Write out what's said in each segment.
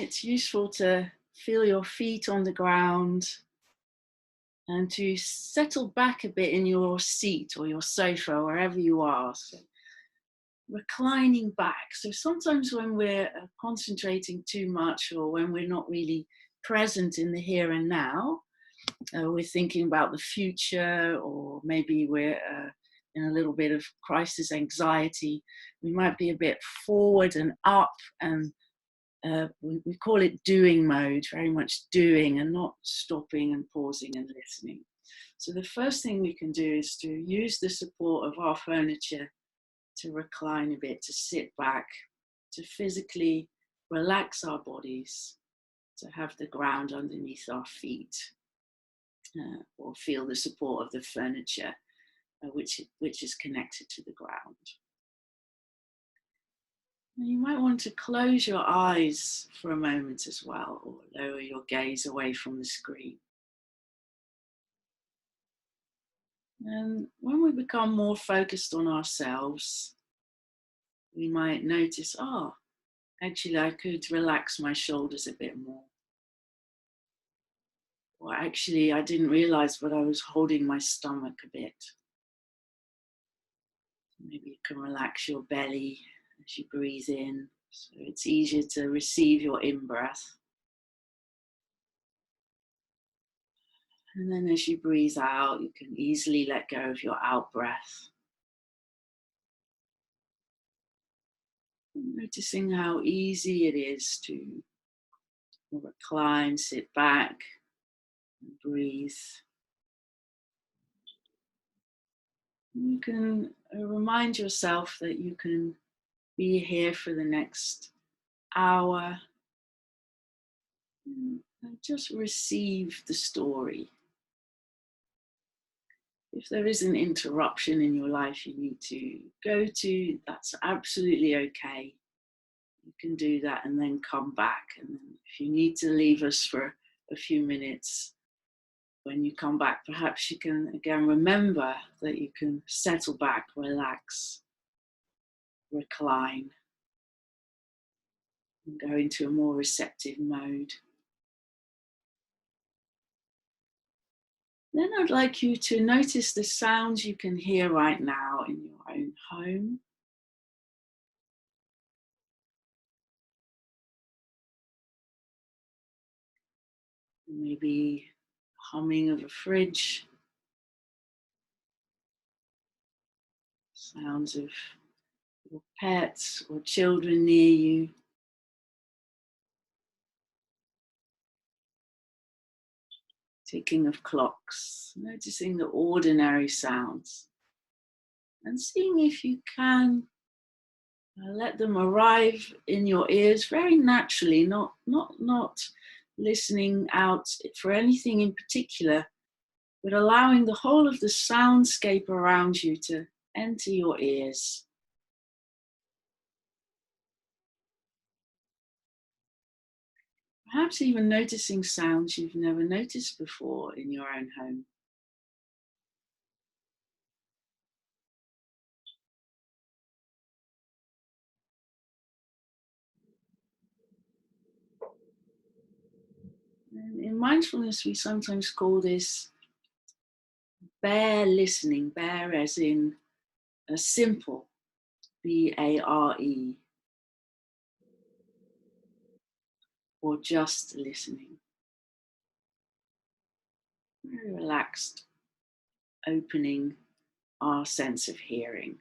It's useful to feel your feet on the ground and to settle back a bit in your seat or your sofa, wherever you are. So reclining back. So sometimes when we're concentrating too much, or when we're not really present in the here and now, we're thinking about the future, or maybe we're in a little bit of crisis anxiety. We might be a bit forward and up, and we call it doing mode, very much doing and not stopping and pausing and listening. So the first thing we can do is to use the support of our furniture to recline a bit, to sit back, to physically relax our bodies, to have the ground underneath our feet, or feel the support of the furniture, which is connected to the ground. You might want to close your eyes for a moment as well, or lower your gaze away from the screen. And when we become more focused on ourselves, we might notice, actually I could relax my shoulders a bit more. Or actually I didn't realize, but I was holding my stomach a bit. Maybe you can relax your belly as you breathe in, so it's easier to receive your in-breath. And then as you breathe out, you can easily let go of your out-breath. Noticing how easy it is to recline, sit back, and breathe. You can remind yourself that you can be here for the next hour and just receive the story. If there is an interruption in your life you need to go to, that's absolutely okay. You can do that and then come back. And then if you need to leave us for a few minutes, when you come back, perhaps you can again remember that you can settle back, relax, recline, and go into a more receptive mode. Then I'd like you to notice the sounds you can hear right now in your own home. Maybe humming of a fridge, sounds of your pets or children near you. Ticking of clocks, noticing the ordinary sounds and seeing if you can let them arrive in your ears very naturally, not listening out for anything in particular, but allowing the whole of the soundscape around you to enter your ears. Perhaps even noticing sounds you've never noticed before in your own home. And in mindfulness, we sometimes call this bare listening, bare as in a simple, B-A-R-E, or just listening. Very relaxed, opening our sense of hearing.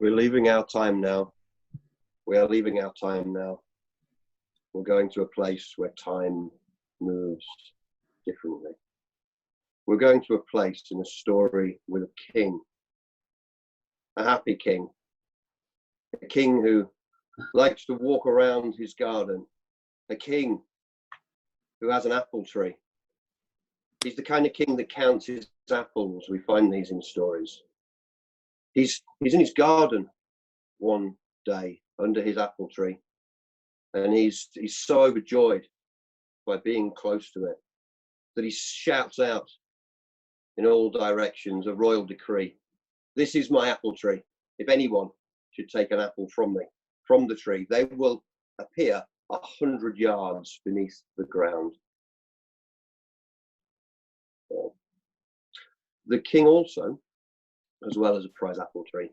We're leaving our time now. We are leaving our time now. We're going to a place where time moves differently. We're going to a place in a story with a king a happy king, a king who likes to walk around his garden, a king who has an apple tree. He's the kind of king that counts his apples. We find these in stories. He's in his garden one day under his apple tree, and he's so overjoyed by being close to it that he shouts out in all directions a royal decree. This is my apple tree. If anyone should take an apple from me, from the tree, they will appear 100 yards beneath the ground. The king also, as well as a prize apple tree,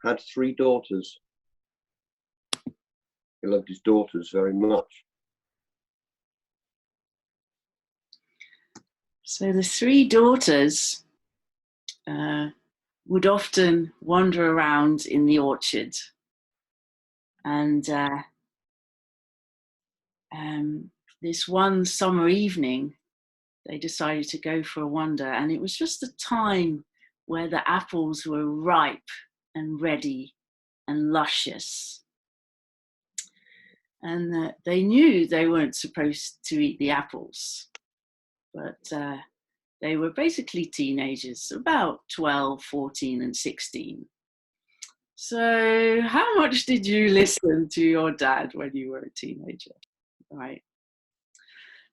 had 3 daughters. He loved his daughters very much. So the 3 daughters would often wander around in the orchard, and this one summer evening they decided to go for a wander, and it was just the time where the apples were ripe and ready and luscious, and they knew they weren't supposed to eat the apples, but they were basically teenagers, about 12, 14 and 16. So how much did you listen to your dad when you were a teenager? Right.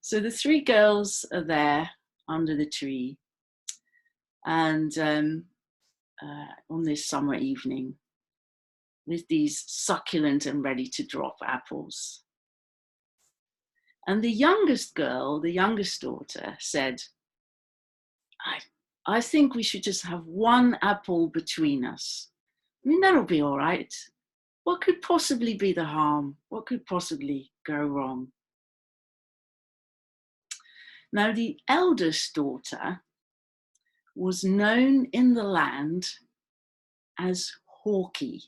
So the 3 girls are there under the tree, and on this summer evening with these succulent and ready to drop apples. And the youngest girl, the youngest daughter, said, I think we should just have 1 apple between us. I mean, that'll be all right. What could possibly be the harm? What could possibly go wrong? Now, the eldest daughter was known in the land as Hawky,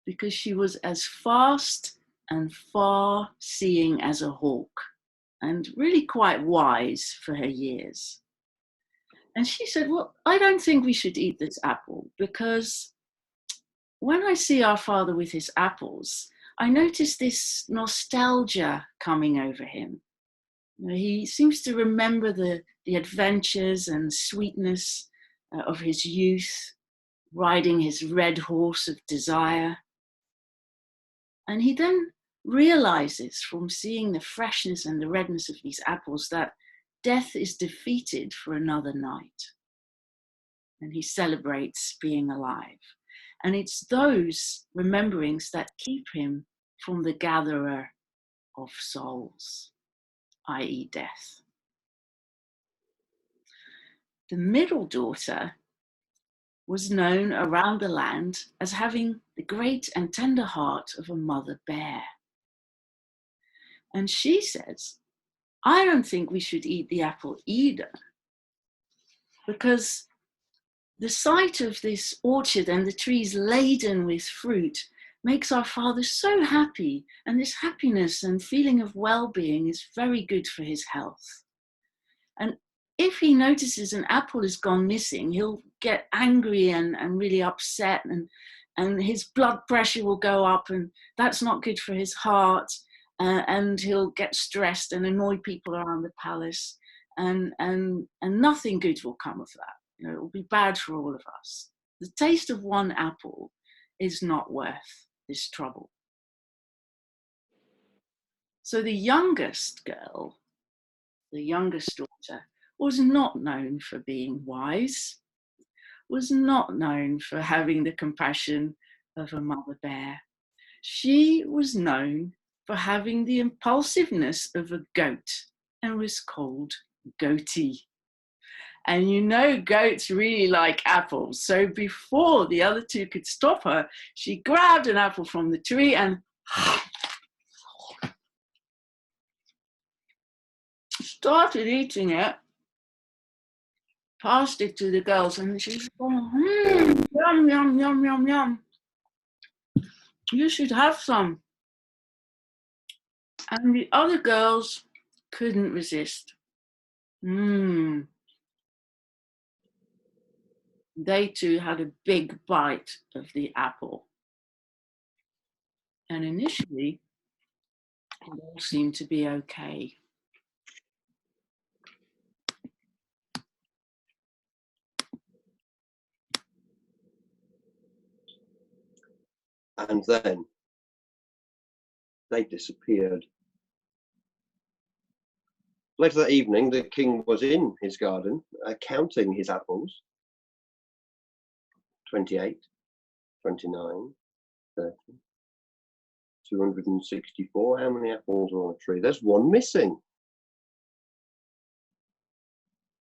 because she was as fast and far-seeing as a hawk, and really quite wise for her years. And she said, well, I don't think we should eat this apple, because when I see our father with his apples, I notice this nostalgia coming over him. You know, he seems to remember the adventures and sweetness of his youth, riding his red horse of desire. And he then realizes from seeing the freshness and the redness of these apples that death is defeated for another night. And he celebrates being alive. And it's those rememberings that keep him from the gatherer of souls, i.e. death. The middle daughter was known around the land as having the great and tender heart of a mother bear. And she says, I don't think we should eat the apple either, because the sight of this orchard and the trees laden with fruit makes our father so happy, and this happiness and feeling of well-being is very good for his health. And if he notices an apple has gone missing, he'll get angry and really upset, and his blood pressure will go up, and that's not good for his heart, and he'll get stressed and annoy people around the palace, and nothing good will come of that. You know, it will be bad for all of us. The taste of 1 apple is not worth this trouble. So the youngest girl, the youngest daughter, was not known for being wise, was not known for having the compassion of a mother bear. She was known for having the impulsiveness of a goat, and was called Goaty. And you know, goats really like apples. So before the other 2 could stop her, she grabbed an apple from the tree and started eating it, passed it to the girls, and she's going, yum, yum, yum, yum, yum. You should have some. And the other girls couldn't resist. They too had a big bite of the apple. And initially, it all seemed to be okay. And then they disappeared. Later that evening, the king was in his garden, counting his apples. 28, 29, 30, 264. How many apples are on a tree? There's one missing.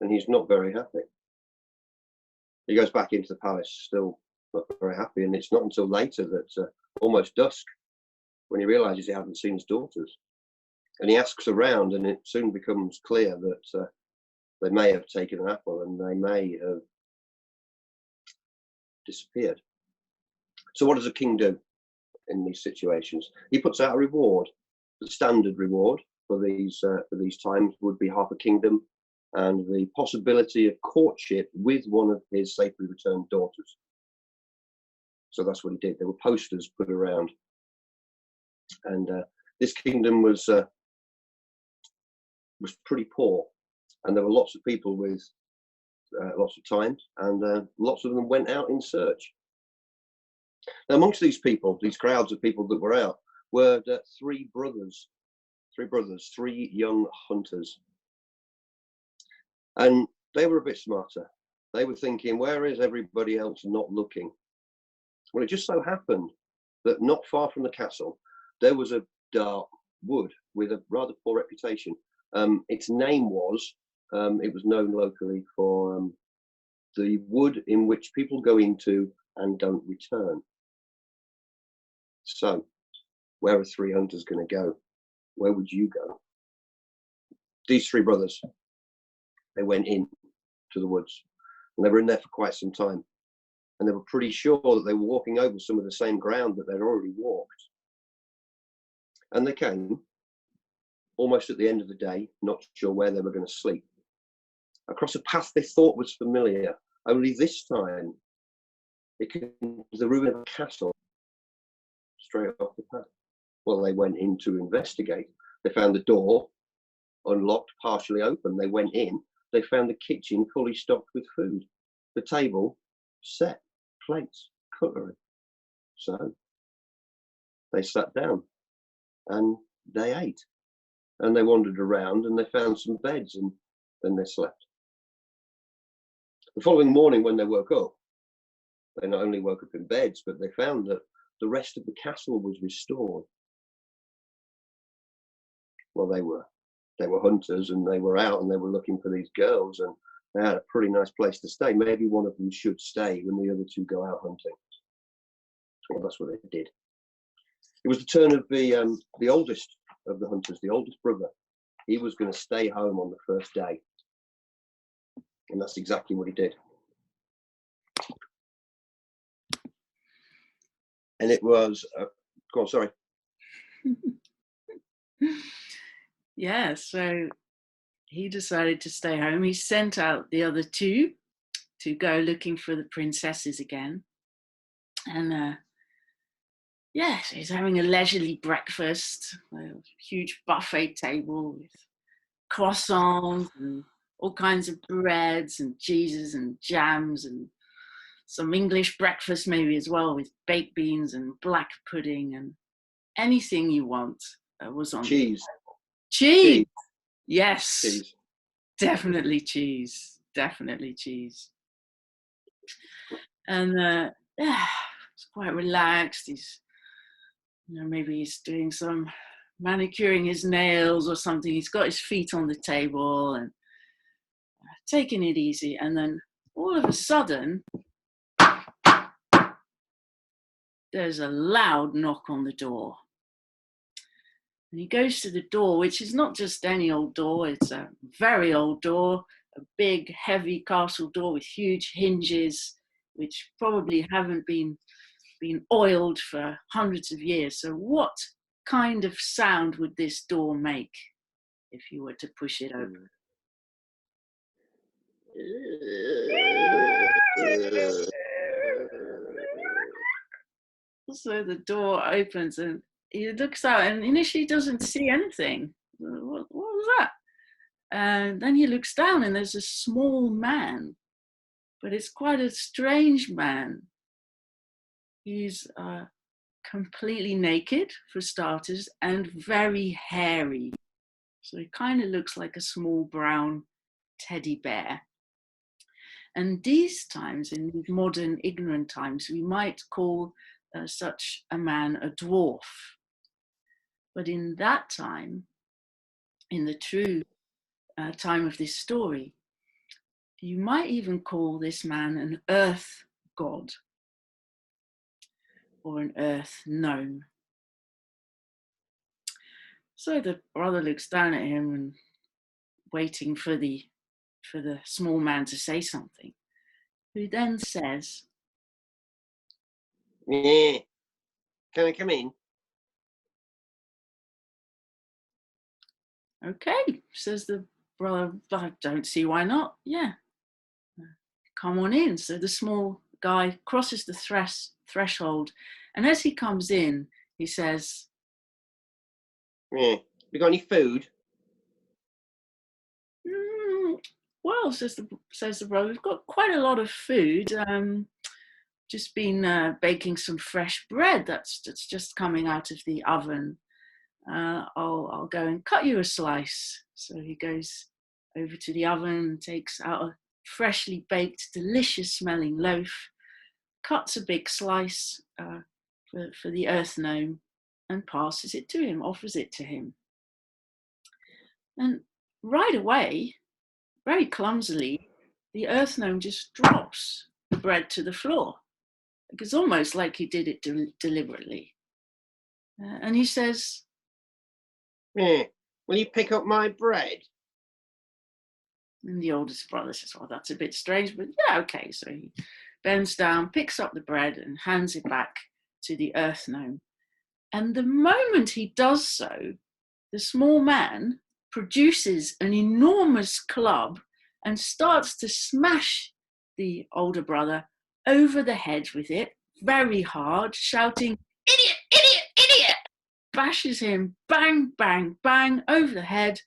And he's not very happy. He goes back into the palace, still not very happy. And it's not until later that, almost dusk, when he realizes he hasn't seen his daughters. And he asks around, and it soon becomes clear that they may have taken an apple and they may have disappeared. So what does a king do in these situations? He puts out a reward. The standard reward for these times would be half a kingdom and the possibility of courtship with one of his safely returned daughters. So that's what he did. There were posters put around, and this kingdom was pretty poor, and there were lots of people with lots of time, and lots of them went out in search. Now, amongst these people, these crowds of people that were out, were three young hunters. And they were a bit smarter. They were thinking, where is everybody else not looking? Well, it just so happened that not far from the castle, there was a dark wood with a rather poor reputation. Its name was, it was known locally for the wood in which people go into and don't return. So, where are three hunters going to go? Where would you go? These three brothers, they went in to the woods, and they were in there for quite some time. And they were pretty sure that they were walking over some of the same ground that they'd already walked. And they came, almost at the end of the day, not sure where they were going to sleep, across a path they thought was familiar, only this time it was the ruin of a castle straight off the path. Well, they went in to investigate. They found the door unlocked, partially open. They went in. They found the kitchen fully stocked with food, the table set, plates, cutlery. So they sat down and they ate, and they wandered around and they found some beds, and then they slept. The following morning, when they woke up, they not only woke up in beds, but they found that the rest of the castle was restored. Well, they were hunters, and they were out and they were looking for these girls, and they had a pretty nice place to stay. Maybe one of them should stay when the other two go out hunting. Well, that's what they did. It was the turn of the oldest of the hunters, the oldest brother. He was going to stay home on the first day, and that's exactly what he did. And it was, go on, sorry. Yeah, so he decided to stay home. He sent out the other two to go looking for the princesses again. And yes, he's having a leisurely breakfast, a huge buffet table with croissants and all kinds of breads and cheeses and jams, and some English breakfast maybe as well, with baked beans and black pudding and anything you want was on cheese. Cheese. Yes. Cheese. Definitely cheese. Definitely cheese. And yeah, it's quite relaxed. He's, maybe he's doing some manicuring his nails or something. He's got his feet on the table and taking it easy. And then all of a sudden, there's a loud knock on the door. And he goes to the door, which is not just any old door. It's a very old door, a big, heavy castle door with huge hinges, which probably haven't been oiled for hundreds of years. So what kind of sound would this door make if you were to push it open? So the door opens and he looks out and initially doesn't see anything. What was that? And then he looks down and there's a small man, but it's quite a strange man. He's completely naked, for starters, and very hairy. So he kind of looks like a small brown teddy bear. And these times, in these modern ignorant times, we might call such a man a dwarf. But in that time, in the true time of this story, you might even call this man an earth god or an earth gnome. So the brother looks down at him and waiting for the small man to say something, who then says, Yeah. Can I come in? okay, says the brother, I don't see why not. Yeah, come on in. So the small guy crosses the threshold, and as he comes in, he says, Yeah. We got any food? well, says the brother, we've got quite a lot of food. Just been baking some fresh bread that's just coming out of the oven. I'll go and cut you a slice. So he goes over to the oven and takes out a freshly baked, delicious smelling loaf, cuts a big slice for the earth gnome and passes it to him, offers it to him. And right away, very clumsily, the earth gnome just drops the bread to the floor. It's almost like he did it deliberately. And he says, Yeah. Will you pick up my bread? and the oldest brother says, well, that's a bit strange, but yeah, okay. So he bends down, picks up the bread and hands it back to the earth gnome. And the moment he does so, the small man produces an enormous club and starts to smash the older brother over the head with it very hard, shouting, idiot, idiot, idiot, bashes him bang, bang, bang over the head.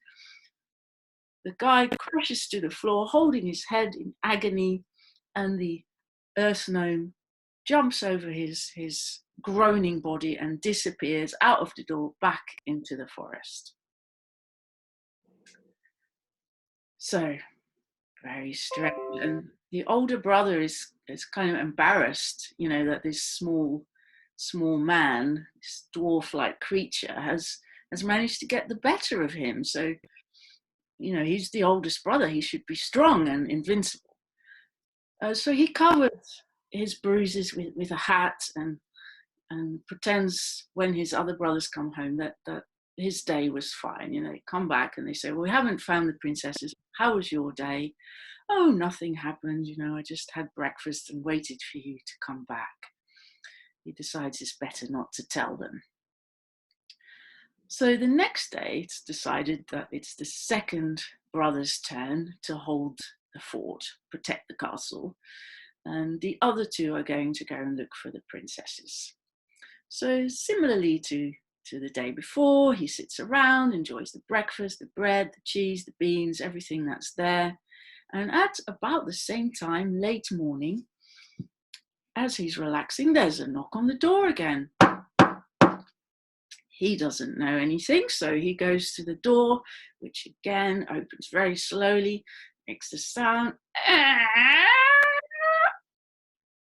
The guy crashes to the floor, holding his head in agony, and the earth gnome jumps over his groaning body and disappears out of the door back into the forest. So, very strange. And the older brother is kind of embarrassed, that this small man, this dwarf-like creature, has managed to get the better of him. So, he's the oldest brother. He should be strong and invincible. So he covers his bruises with a hat and pretends when his other brothers come home that his day was fine. They come back and they say, well, we haven't found the princesses. How was your day? Oh, nothing happened. I just had breakfast and waited for you to come back. He decides it's better not to tell them. So the next day, it's decided that it's the second brother's turn to hold the fort, protect the castle, and the other two are going to go and look for the princesses. So similarly to the day before, he sits around, enjoys the breakfast, the bread, the cheese, the beans, everything that's there. And at about the same time, late morning, as he's relaxing, there's a knock on the door again. He doesn't know anything, so he goes to the door, which again opens very slowly, makes the sound,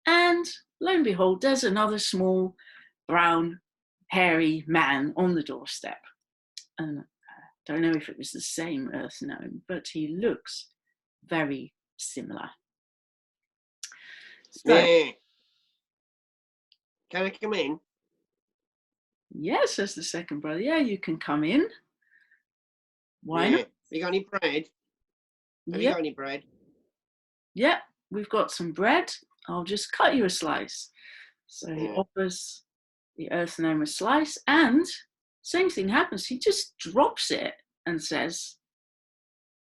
and lo and behold, there's another small, brown, hairy man on the doorstep. And I don't know if it was the same earth gnome, but he looks very similar. So, Yeah. Can I come in? yes, says the second brother. Yeah, you can come in. Why not? You got any bread? Have you got any bread? Yeah, we've got some bread. I'll just cut you a slice. So he offers the earth gnome a slice, and same thing happens. He just drops it and says,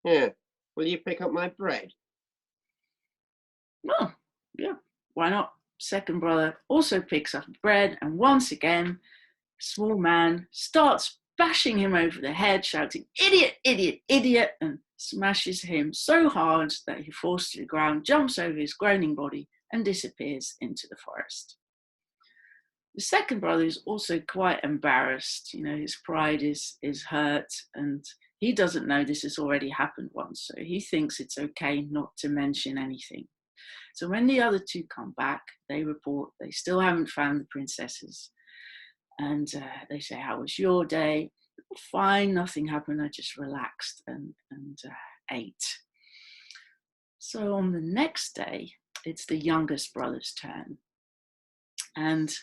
Yeah. Will you pick up my bread? well, Yeah, why not? Second brother also picks up bread, and once again, small man starts bashing him over the head, shouting, "Idiot, idiot, idiot," and smashes him so hard that he falls to the ground, jumps over his groaning body, and disappears into the forest. The second brother is also quite embarrassed. His pride is hurt, and he doesn't know this has already happened once, so he thinks it's okay not to mention anything. So when the other two come back, they report they still haven't found the princesses. And they say, "How was your day?" "Fine, nothing happened. I just relaxed and ate." So on the next day, it's the youngest brother's turn. And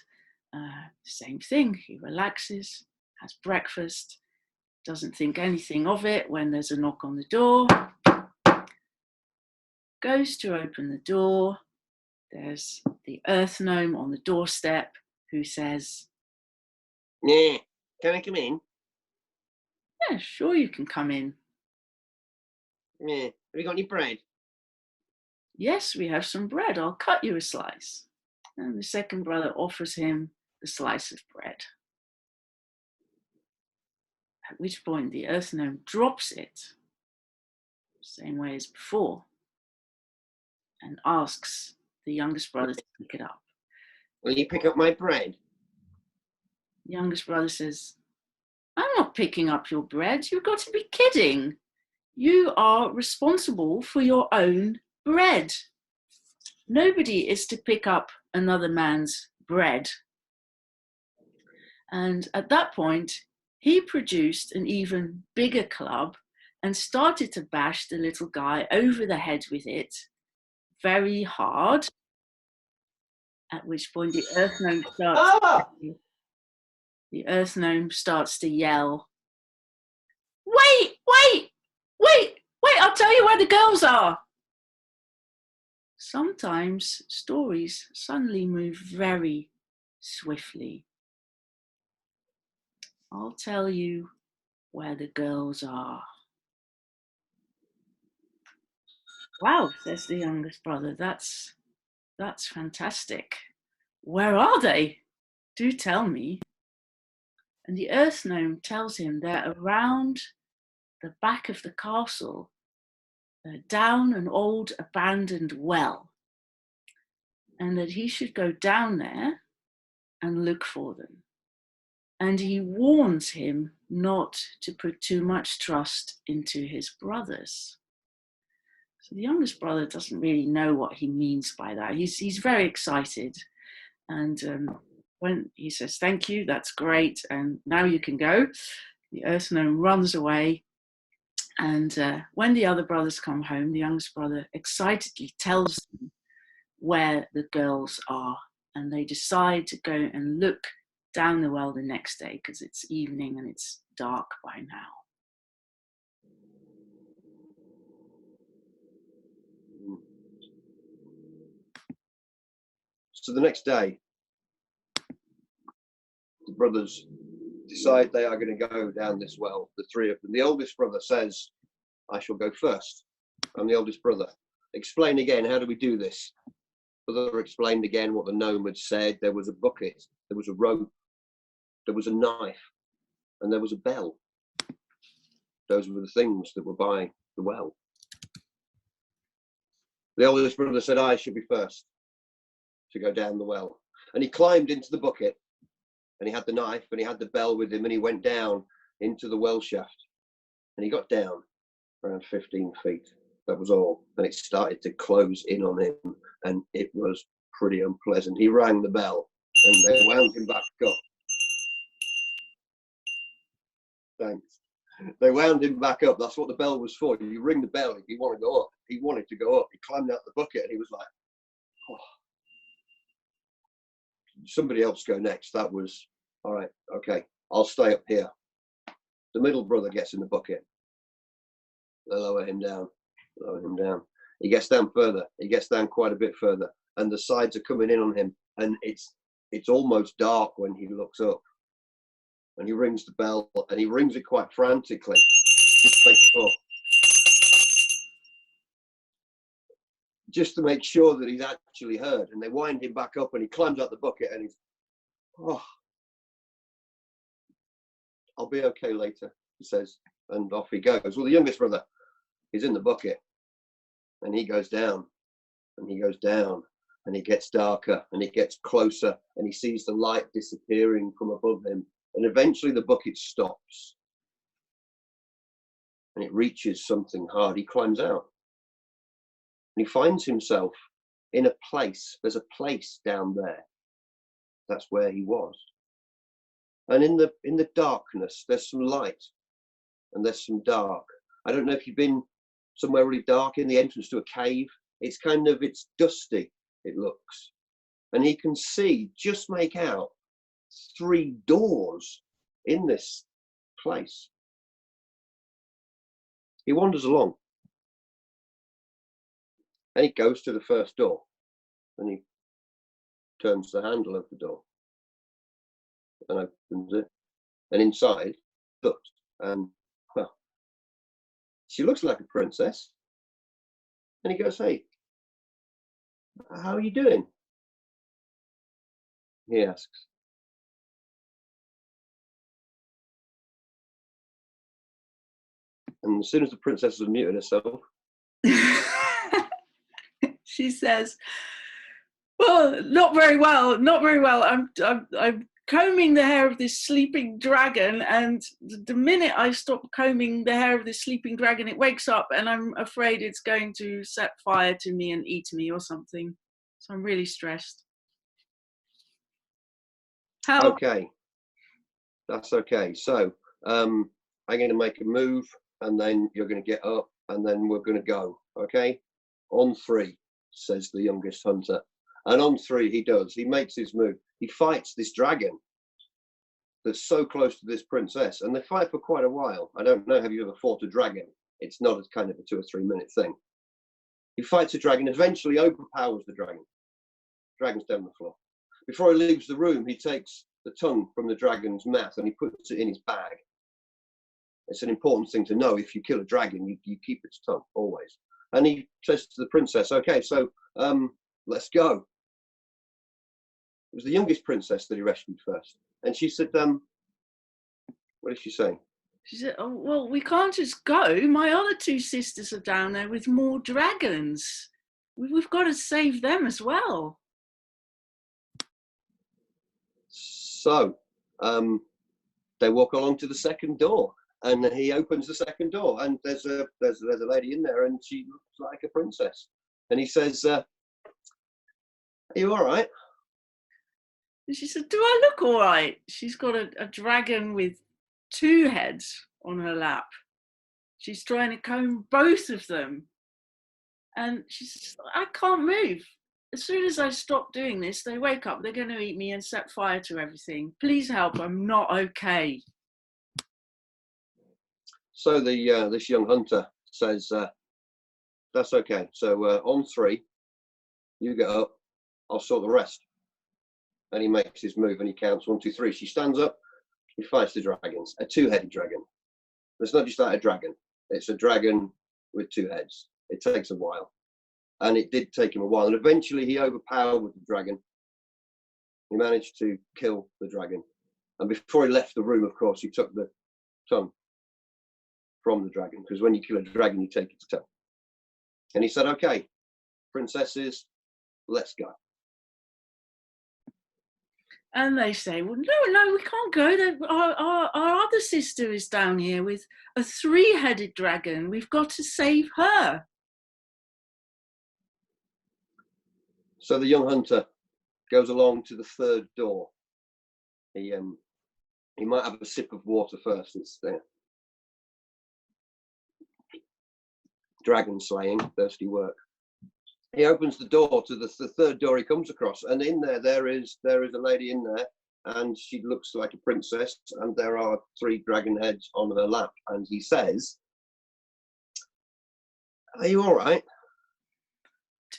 same thing. He relaxes, has breakfast, doesn't think anything of it when there's a knock on the door. Goes to open the door. There's the Earth Gnome on the doorstep who says, "Yeah, can I come in?" "Yeah, sure, you can come in." "Yeah, have you got any bread?" "Yes, we have some bread. I'll cut you a slice." And the second brother offers him the slice of bread. At which point the Earth Gnome drops it, same way as before, and asks the youngest brother to pick it up. "Will you pick up my bread?" The youngest brother says, "I'm not picking up your bread. You've got to be kidding. You are responsible for your own bread. Nobody is to pick up another man's bread." And at that point, he produced an even bigger club and started to bash the little guy over the head with it very hard. At which point the Earth Gnome starts to yell, "Wait, wait, wait, wait, I'll tell you where the girls are." Sometimes stories suddenly move very swiftly. I'll tell you where the girls are. "Wow," says the youngest brother, that's fantastic. Where are they? Do tell me." And the Earth Gnome tells him they're around the back of the castle, down an old abandoned well, and that he should go down there and look for them. And he warns him not to put too much trust into his brothers. So the youngest brother doesn't really know what he means by that. He's very excited. And when he says, "Thank you, that's great, and now you can go," the Earth Gnome runs away. And when the other brothers come home, the youngest brother excitedly tells them where the girls are. And they decide to go and look down the well the next day because it's evening and it's dark by now. So the next day, the brothers decide they are going to go down this well, the three of them. The oldest brother says, "I shall go first. I'm the oldest brother. Explain again, how do we do this?" The brother explained again what the gnome had said. There was a bucket, there was a rope, there was a knife, and there was a bell. Those were the things that were by the well. The oldest brother said, "I should be first to go down the well." And he climbed into the bucket, and he had the knife, and he had the bell with him, and he went down into the well shaft. And he got down around 15 feet. That was all. And it started to close in on him, and it was pretty unpleasant. He rang the bell, and they wound him back up. Thanks. They wound him back up. That's what the bell was for. You ring the bell if you want to go up. He wanted to go up. He climbed out the bucket, and he was like, "Oh, somebody else go next." That was, all right, okay, I'll stay up here. The middle brother gets in the bucket. They lower him down, lower him down. He gets down further. He gets down quite a bit further, and the sides are coming in on him, and it's almost dark when he looks up. And he rings the bell, and he rings it quite frantically. Just like, oh. just to make sure that he's actually heard. And they wind him back up and he climbs out the bucket and he's, oh, I'll be okay later, he says, and off he goes. Well, the youngest brother, he's in the bucket and he goes down and he goes down and it gets darker and it gets closer and he sees the light disappearing from above him. And eventually the bucket stops and it reaches something hard. He climbs out and he finds himself in a place. There's a place down there. That's where he was. And in the darkness, there's some light and there's some dark. I don't know if you've been somewhere really dark in the entrance to a cave. It's dusty, it looks. And he can see, just make out 3 doors in this place. He wanders along and he goes to the first door and he turns the handle of the door and opens it, and inside, look, and well, she looks like a princess. And he goes, hey, how are you doing? He asks. And as soon as the princess has muted herself, she says, well, not very well. I'm combing the hair of this sleeping dragon, and the minute I stop combing the hair of this sleeping dragon, it wakes up, and I'm afraid it's going to set fire to me and eat me or something. So I'm really stressed. How? Okay, that's okay. So I'm going to make a move, and then you're going to get up, and then we're going to go. Okay, on 3, says the youngest hunter. And on 3, he does. He makes his move. He fights this dragon that's so close to this princess, and they fight for quite a while. I don't know, have you ever fought a dragon? It's not a kind of a 2 or 3 minute thing. He fights a dragon, eventually overpowers the dragon. Dragon's down on the floor. Before he leaves the room, he takes the tongue from the dragon's mouth and he puts it in his bag. It's an important thing to know. If you kill a dragon, you keep its tongue, always. And he says to the princess, okay, so let's go. It was the youngest princess that he rescued first. And she said, what did she say? She said, oh, well, we can't just go. My other 2 sisters are down there with more dragons. We've got to save them as well. So they walk along to the second door, and he opens the second door, and there's a lady in there, and she looks like a princess. And he says, are you all right? And she said, do I look all right? She's got a dragon with 2 heads on her lap. She's trying to comb both of them. And she says, I can't move. As soon as I stop doing this, they wake up, they're going to eat me and set fire to everything. Please help, I'm not okay. So this young hunter says, that's okay. So on 3, you get up, I'll sort the rest. And he makes his move and he counts 1, 2, 3. She stands up, he fights the dragons, a 2-headed dragon. It's not just that a dragon, it's a dragon with 2 heads. It takes a while. And it did take him a while. And eventually he overpowered the dragon. He managed to kill the dragon. And before he left the room, of course, he took the tongue from the dragon, because when you kill a dragon, you take its tongue. And he said, okay, princesses, let's go. And they say, well, no, we can't go. Our other sister is down here with a 3-headed dragon. We've got to save her. So the young hunter goes along to the 3rd door. He might have a sip of water first. It's there. Dragon slaying, thirsty work. He opens the door to the 3rd door he comes across, and in there is a lady in there, and she looks like a princess, and there are 3 dragon heads on her lap. And he says, are you all right?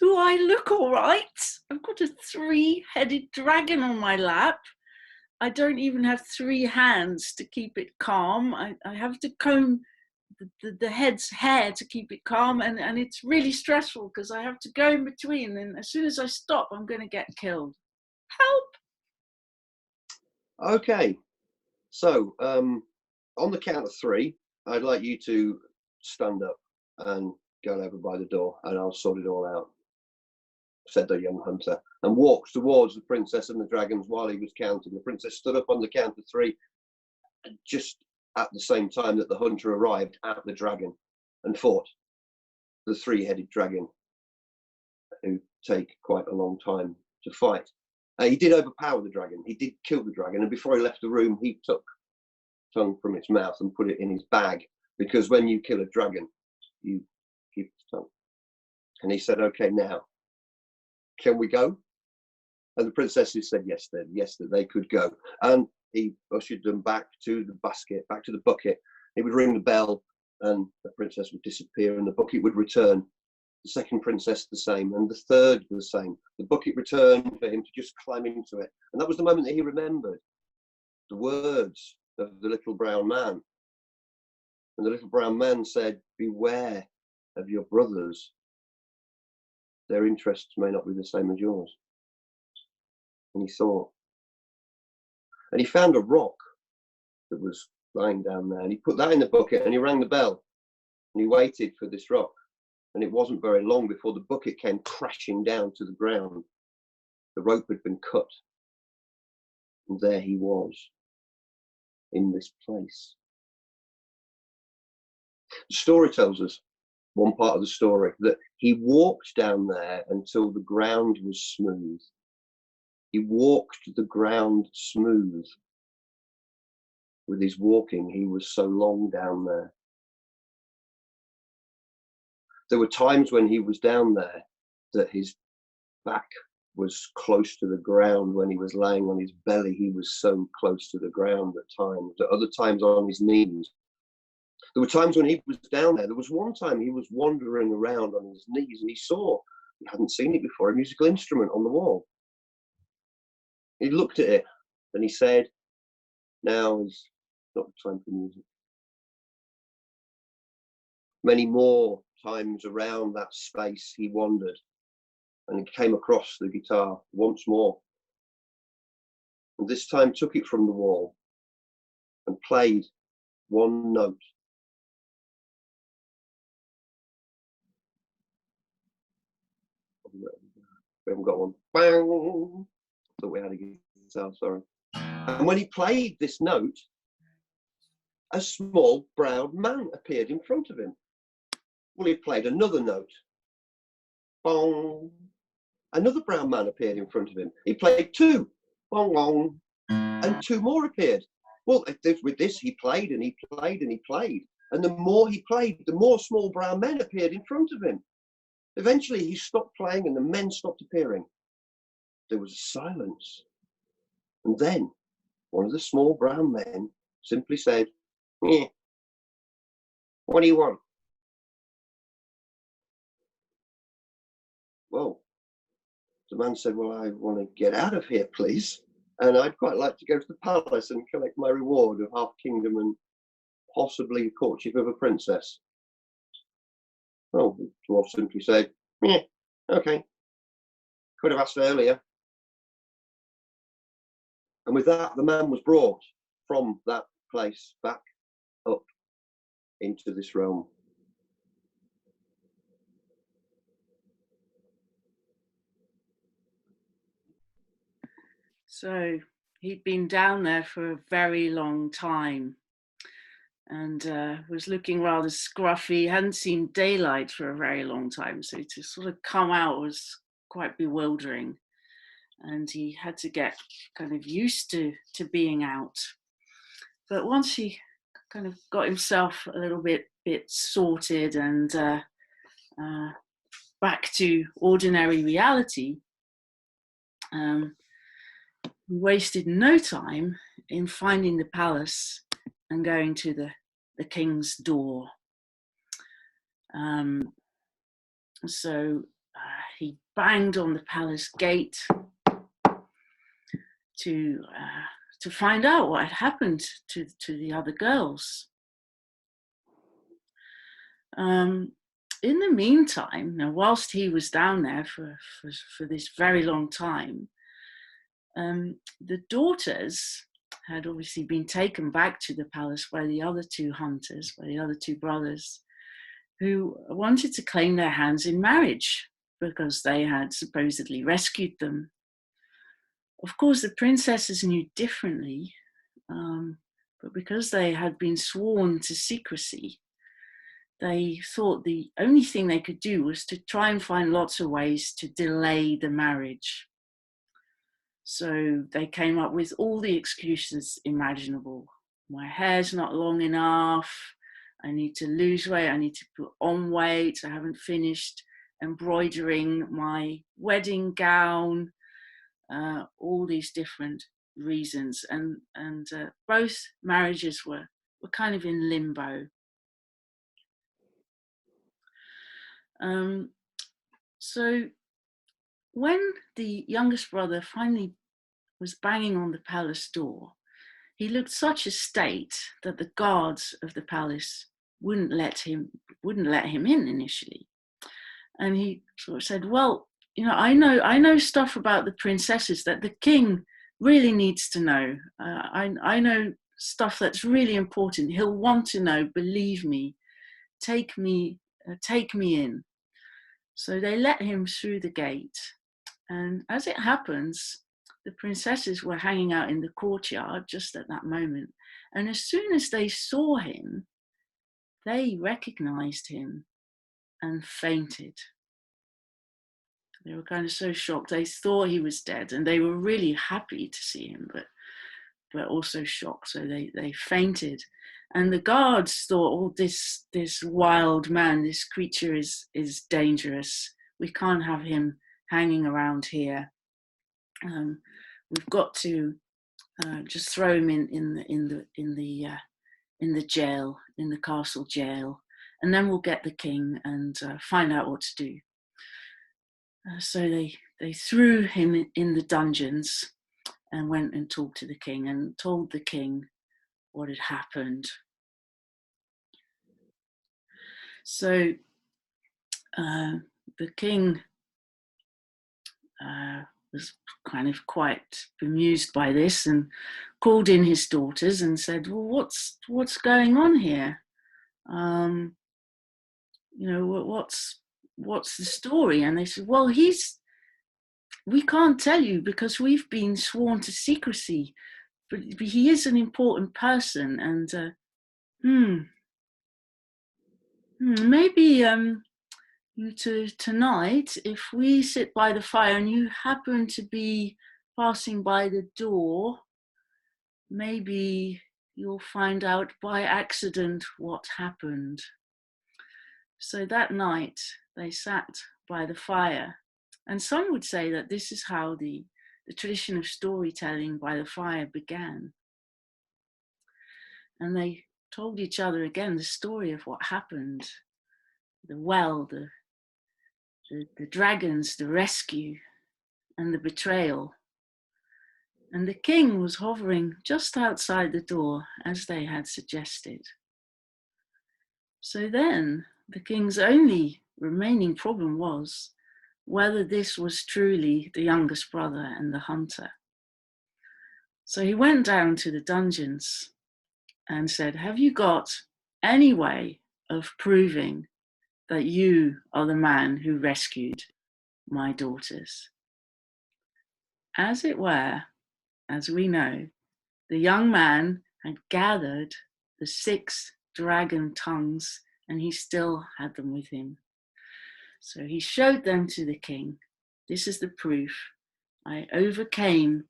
Do I look all right? I've got a 3-headed dragon on my lap. I don't even have 3 hands to keep it calm. I have to comb the head's hair to keep it calm, and it's really stressful because I have to go in between, and as soon as I stop, I'm going to get killed. Help! Okay, so on the count of 3, I'd like you to stand up and go over by the door, and I'll sort it all out, said the young hunter, and walked towards the princess and the dragons while he was counting. The princess stood up on the count of 3, just at the same time that the hunter arrived at the dragon and fought the 3-headed dragon, who take quite a long time to fight. He did overpower the dragon. He did kill the dragon, and before he left the room, he took tongue from its mouth and put it in his bag, because when you kill a dragon, you keep its tongue. And he said, "Okay, now, can we go?" And the princesses said yes, that they could go. And he ushered them back to the basket, back to the bucket. He would ring the bell, and the princess would disappear, and the bucket would return. The second princess the same, and the third the same. The bucket returned for him to just climb into it. And that was the moment that he remembered the words of the little brown man. And the little brown man said, "Beware of your brothers. Their interests may not be the same as yours." And he thought. And he found a rock that was lying down there, and he put that in the bucket, and he rang the bell, and he waited for this rock. And it wasn't very long before the bucket came crashing down to the ground. The rope had been cut, and there he was, in this place. The story tells us, one part of the story, that he walked down there until the ground was smooth. He walked the ground smooth. With his walking, he was so long down there. There were times when he was down there that his back was close to the ground. When he was laying on his belly, he was so close to the ground at times. At other times on his knees. There were times when he was down there. There was one time he was wandering around on his knees, and he saw, he hadn't seen it before, a musical instrument on the wall. He looked at it and he said, "Now is not the time for music." Many more times around that space he wandered, and he came across the guitar once more, and this time took it from the wall and played one note. We haven't got one. Bang! Thought we had a guitar, sorry. And when he played this note, a small brown man appeared in front of him. Well, he played another note. Bong! Another brown man appeared in front of him. He played 2. Bong, bong. And 2 more appeared. Well, with this, he played and he played and he played. And the more he played, the more small brown men appeared in front of him. Eventually, he stopped playing and the men stopped appearing. There was a silence. And then one of the small brown men simply said, "Yeah. What do you want?" Well, the man said, "Well, I want to get out of here, please. And I'd quite like to go to the palace and collect my reward of half kingdom and possibly a courtship of a princess." Well, the dwarf simply said, "Yeah, okay. Could have asked earlier." And with that, the man was brought from that place back up into this realm. So he'd been down there for a very long time, and was looking rather scruffy, hadn't seen daylight for a very long time, so to sort of come out was quite bewildering, and he had to get kind of used to being out. But once he kind of got himself a little bit sorted and back to ordinary reality, he wasted no time in finding the palace and going to the king's door. So he banged on the palace gate to find out what had happened to the other girls. In the meantime, now whilst he was down there for this very long time, the daughters had obviously been taken back to the palace by the other two hunters, by the other two brothers, who wanted to claim their hands in marriage because they had supposedly rescued them. Of course, the princesses knew differently, but because they had been sworn to secrecy, they thought the only thing they could do was to try and find lots of ways to delay the marriage. So they came up with all the excuses imaginable. My hair's not long enough. I need to lose weight. I need to put on weight. I haven't finished embroidering my wedding gown. All these different reasons. And both marriages were kind of in limbo. So when the youngest brother finally was banging on the palace door, he looked such a state that the guards of the palace wouldn't let him in initially. And he sort of said, well, I know stuff about the princesses that the king really needs to know. I know stuff that's really important. He'll want to know, believe me. Take me in. So they let him through the gate. And as it happens, the princesses were hanging out in the courtyard just at that moment. And as soon as they saw him, they recognized him and fainted. They were kind of so shocked. They thought he was dead and they were really happy to see him, but also shocked. So they fainted. And the guards thought, oh, this wild man, this creature is dangerous. We can't have him hanging around here. We've got to just throw him in the jail, in the castle jail, and then we'll get the king and find out what to do. So they threw him in the dungeons and went and talked to the king and told the king what had happened. So the king was kind of quite bemused by this and called in his daughters and said, well, what's going on here? What's the story? And they said, well, we can't tell you because we've been sworn to secrecy, but he is an important person. And maybe tonight, if we sit by the fire and you happen to be passing by the door, maybe you'll find out by accident what happened. So that night they sat by the fire, and some would say that this is how the tradition of storytelling by the fire began. And they told each other again the story of what happened, the well, the dragons, the rescue, and the betrayal. And the king was hovering just outside the door as they had suggested. So then the king's only remaining problem was whether this was truly the youngest brother and the hunter. So he went down to the dungeons and said, have you got any way of proving that you are the man who rescued my daughters? As it were, as we know, the young man had gathered the 6 dragon tongues and he still had them with him. So he showed them to the king. This is the proof. I overcame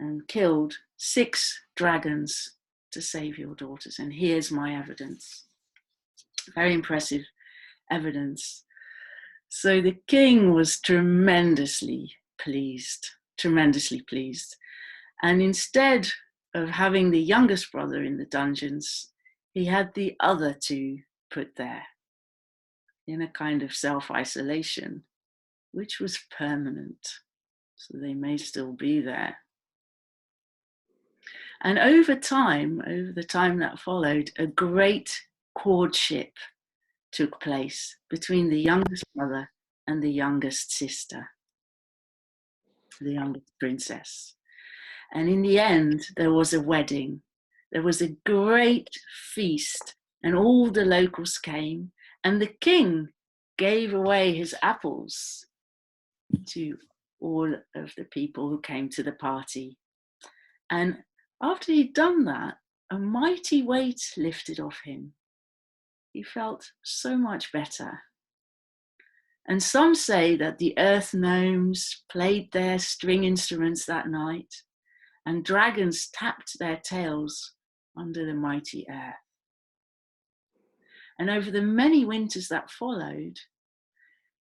and killed 6 dragons to save your daughters, and here's my evidence. Very impressive evidence. So the king was tremendously pleased. And instead of having the youngest brother in the dungeons, he had the other 2 put there in a kind of self-isolation, which was permanent. So they may still be there. And over the time that followed, a great courtship took place between the youngest brother and the youngest sister, the youngest princess. And in the end, there was a wedding. There was a great feast, and all the locals came, and the king gave away his apples to all of the people who came to the party. And after he'd done that, a mighty weight lifted off him. He felt so much better. And some say that the Earth Gnomes played their string instruments that night, and dragons tapped their tails under the mighty earth. And over the many winters that followed,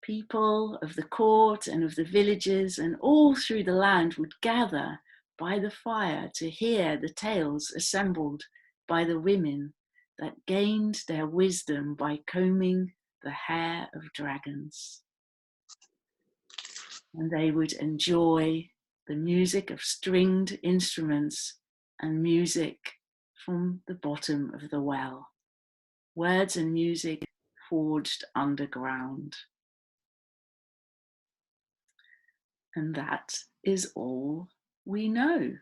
people of the court and of the villages and all through the land would gather by the fire to hear the tales assembled by the women that gained their wisdom by combing the hair of dragons. And they would enjoy the music of stringed instruments and music from the bottom of the well. Words and music forged underground. And that is all we know.